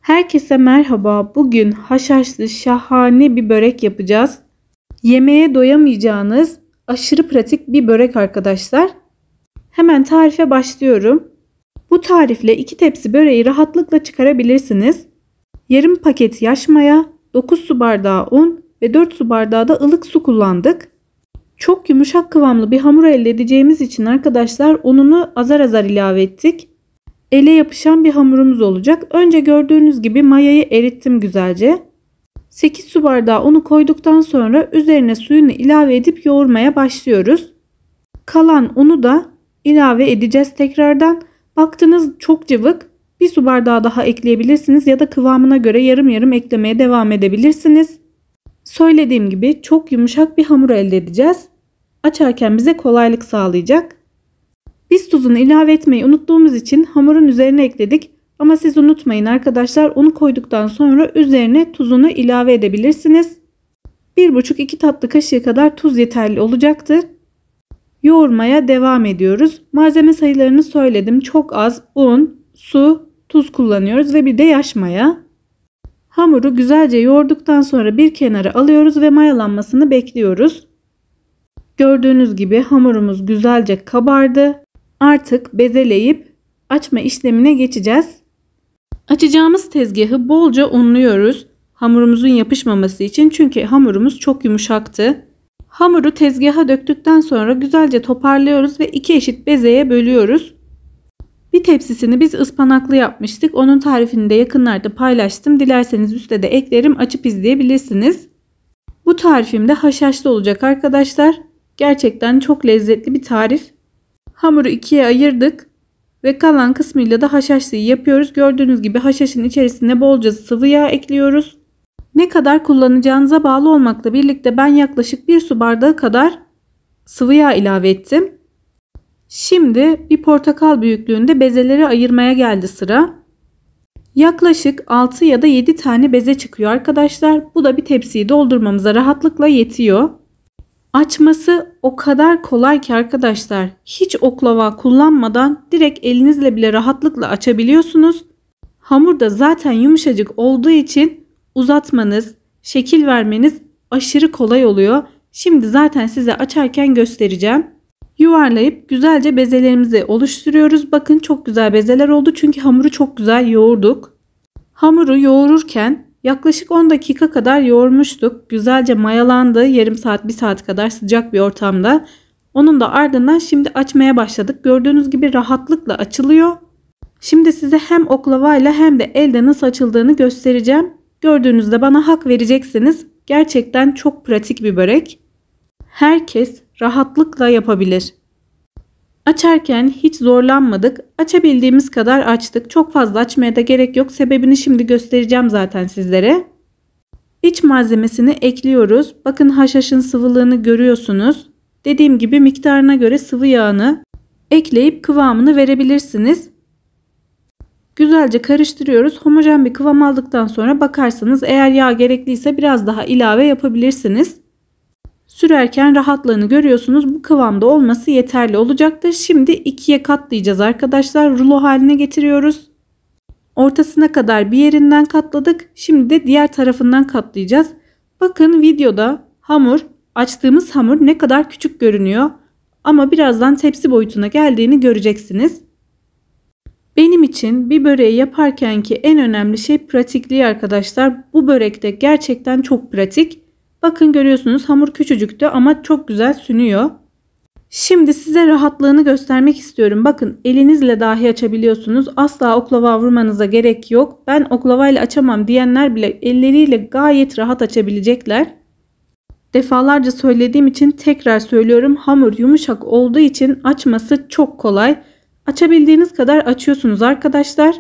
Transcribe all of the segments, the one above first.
Herkese merhaba. Bugün haşhaşlı şahane bir börek yapacağız. Yemeğe doyamayacağınız aşırı pratik bir börek arkadaşlar. Hemen tarife başlıyorum. Bu tarifle 2 tepsi böreği rahatlıkla çıkarabilirsiniz. Yarım paket yaş maya, 9 su bardağı un ve 4 su bardağı da ılık su kullandık. Çok yumuşak kıvamlı bir hamur elde edeceğimiz için arkadaşlar ununu azar azar ilave ettik. Ele yapışan bir hamurumuz olacak. Önce gördüğünüz gibi mayayı erittim güzelce. 8 su bardağı unu koyduktan sonra üzerine suyunu ilave edip yoğurmaya başlıyoruz. Kalan unu da ilave edeceğiz tekrardan. Baktınız çok cıvık, 1 su bardağı daha ekleyebilirsiniz ya da kıvamına göre yarım yarım eklemeye devam edebilirsiniz. Söylediğim gibi çok yumuşak bir hamur elde edeceğiz. Açarken bize kolaylık sağlayacak. Biz tuzunu ilave etmeyi unuttuğumuz için hamurun üzerine ekledik. Ama siz unutmayın arkadaşlar, unu koyduktan sonra üzerine tuzunu ilave edebilirsiniz. 1,5-2 tatlı kaşığı kadar tuz yeterli olacaktır. Yoğurmaya devam ediyoruz. Malzeme sayılarını söyledim. Çok az un, su, tuz kullanıyoruz ve bir de yaş maya. Hamuru güzelce yoğurduktan sonra bir kenara alıyoruz ve mayalanmasını bekliyoruz. Gördüğünüz gibi hamurumuz güzelce kabardı. Artık bezeleyip açma işlemine geçeceğiz. Açacağımız tezgahı bolca unluyoruz. Hamurumuzun yapışmaması için, çünkü hamurumuz çok yumuşaktı. Hamuru tezgaha döktükten sonra güzelce toparlıyoruz ve 2 eşit bezeye bölüyoruz. Bir tepsisini biz ıspanaklı yapmıştık. Onun tarifini de yakınlarda paylaştım. Dilerseniz üstte de eklerim, açıp izleyebilirsiniz. Bu tarifim de haşhaşlı olacak arkadaşlar. Gerçekten çok lezzetli bir tarif. Hamuru ikiye ayırdık ve kalan kısmıyla da haşhaşlıyı yapıyoruz. Gördüğünüz gibi haşhaşın içerisine bolca sıvı yağ ekliyoruz. Ne kadar kullanacağınıza bağlı olmakla birlikte ben yaklaşık 1 su bardağı kadar sıvı yağ ilave ettim. Şimdi bir portakal büyüklüğünde bezeleri ayırmaya geldi sıra. Yaklaşık 6 ya da 7 tane beze çıkıyor arkadaşlar. Bu da bir tepsiyi doldurmamıza rahatlıkla yetiyor. Açması o kadar kolay ki arkadaşlar, hiç oklava kullanmadan direkt elinizle bile rahatlıkla açabiliyorsunuz. Hamur da zaten yumuşacık olduğu için uzatmanız, şekil vermeniz aşırı kolay oluyor. Şimdi zaten size açarken göstereceğim. Yuvarlayıp güzelce bezelerimizi oluşturuyoruz. Bakın çok güzel bezeler oldu çünkü hamuru çok güzel yoğurduk. Hamuru yoğururken yaklaşık 10 dakika kadar yoğurmuştuk. Güzelce mayalandı. Yarım saat, 1 saat kadar sıcak bir ortamda. Onun da ardından şimdi açmaya başladık. Gördüğünüz gibi rahatlıkla açılıyor. Şimdi size hem oklavayla hem de elde nasıl açıldığını göstereceğim. Gördüğünüzde bana hak vereceksiniz. Gerçekten çok pratik bir börek. Herkes rahatlıkla yapabilir. Açarken hiç zorlanmadık. Açabildiğimiz kadar açtık. Çok fazla açmaya da gerek yok. Sebebini şimdi göstereceğim zaten sizlere. İç malzemesini ekliyoruz. Bakın haşhaşın sıvılığını görüyorsunuz. Dediğim gibi miktarına göre sıvı yağını ekleyip kıvamını verebilirsiniz. Güzelce karıştırıyoruz. Homojen bir kıvam aldıktan sonra bakarsanız eğer yağ gerekliyse biraz daha ilave yapabilirsiniz. Sürerken rahatlığını görüyorsunuz. Bu kıvamda olması yeterli olacaktır. Şimdi 2'ye katlayacağız arkadaşlar. Rulo haline getiriyoruz. Ortasına kadar bir yerinden katladık. Şimdi de diğer tarafından katlayacağız. Bakın videoda açtığımız hamur ne kadar küçük görünüyor. Ama birazdan tepsi boyutuna geldiğini göreceksiniz. Benim için bir böreği yaparkenki en önemli şey pratikliği arkadaşlar. Bu börek de gerçekten çok pratik. Bakın görüyorsunuz hamur küçücüktü ama çok güzel sünüyor. Şimdi size rahatlığını göstermek istiyorum. Bakın elinizle dahi açabiliyorsunuz. Asla oklava vurmanıza gerek yok. Ben oklavayla açamam diyenler bile elleriyle gayet rahat açabilecekler. Defalarca söylediğim için tekrar söylüyorum. Hamur yumuşak olduğu için açması çok kolay. Açabildiğiniz kadar açıyorsunuz arkadaşlar.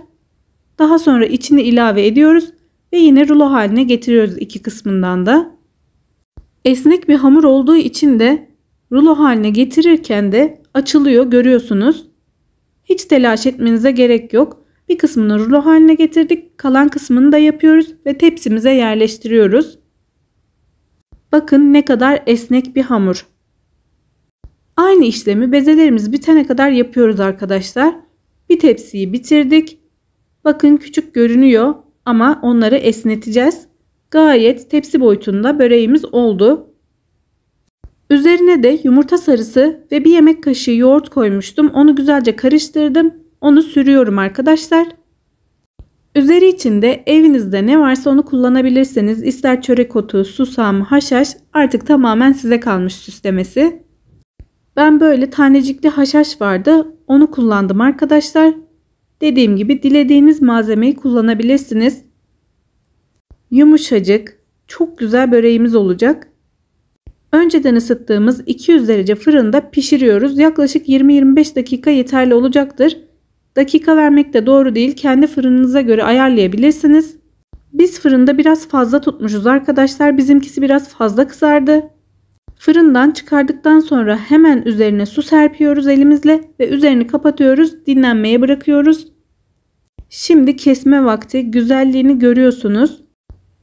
Daha sonra içini ilave ediyoruz ve yine rulo haline getiriyoruz iki kısmından da. Esnek bir hamur olduğu için de rulo haline getirirken de açılıyor, görüyorsunuz. Hiç telaş etmenize gerek yok. Bir kısmını rulo haline getirdik. Kalan kısmını da yapıyoruz ve tepsimize yerleştiriyoruz. Bakın ne kadar esnek bir hamur. Aynı işlemi bezelerimiz bitene kadar yapıyoruz arkadaşlar. Bir tepsiyi bitirdik. Bakın küçük görünüyor ama onları esneteceğiz. Gayet tepsi boyutunda böreğimiz oldu. Üzerine de yumurta sarısı ve bir yemek kaşığı yoğurt koymuştum. Onu güzelce karıştırdım. Onu sürüyorum arkadaşlar. Üzeri için de evinizde ne varsa onu kullanabilirsiniz. İster çörek otu, susam, haşhaş, artık tamamen size kalmış süslemesi. Ben böyle tanecikli haşhaş vardı. Onu kullandım arkadaşlar. Dediğim gibi dilediğiniz malzemeyi kullanabilirsiniz. Yumuşacık, çok güzel böreğimiz olacak. Önceden ısıttığımız 200 derece fırında pişiriyoruz. Yaklaşık 20-25 dakika yeterli olacaktır. Dakika vermek de doğru değil. Kendi fırınınıza göre ayarlayabilirsiniz. Biz fırında biraz fazla tutmuşuz arkadaşlar. Bizimkisi biraz fazla kızardı. Fırından çıkardıktan sonra hemen üzerine su serpiyoruz elimizle ve üzerini kapatıyoruz. Dinlenmeye bırakıyoruz. Şimdi kesme vakti. Güzelliğini görüyorsunuz.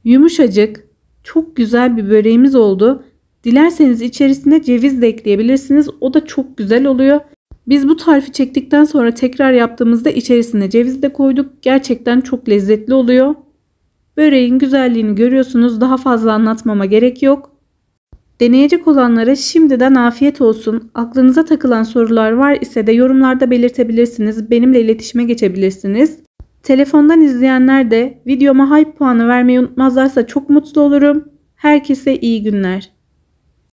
Yumuşacık, çok güzel bir böreğimiz oldu. Dilerseniz içerisine ceviz de ekleyebilirsiniz. O da çok güzel oluyor. Biz bu tarifi çektikten sonra tekrar yaptığımızda içerisine ceviz de koyduk. Gerçekten çok lezzetli oluyor. Böreğin güzelliğini görüyorsunuz. Daha fazla anlatmama gerek yok. Deneyecek olanlara şimdiden afiyet olsun. Aklınıza takılan sorular var ise de yorumlarda belirtebilirsiniz. Benimle iletişime geçebilirsiniz. Telefondan izleyenler de videoma hype puanı vermeyi unutmazlarsa çok mutlu olurum. Herkese iyi günler.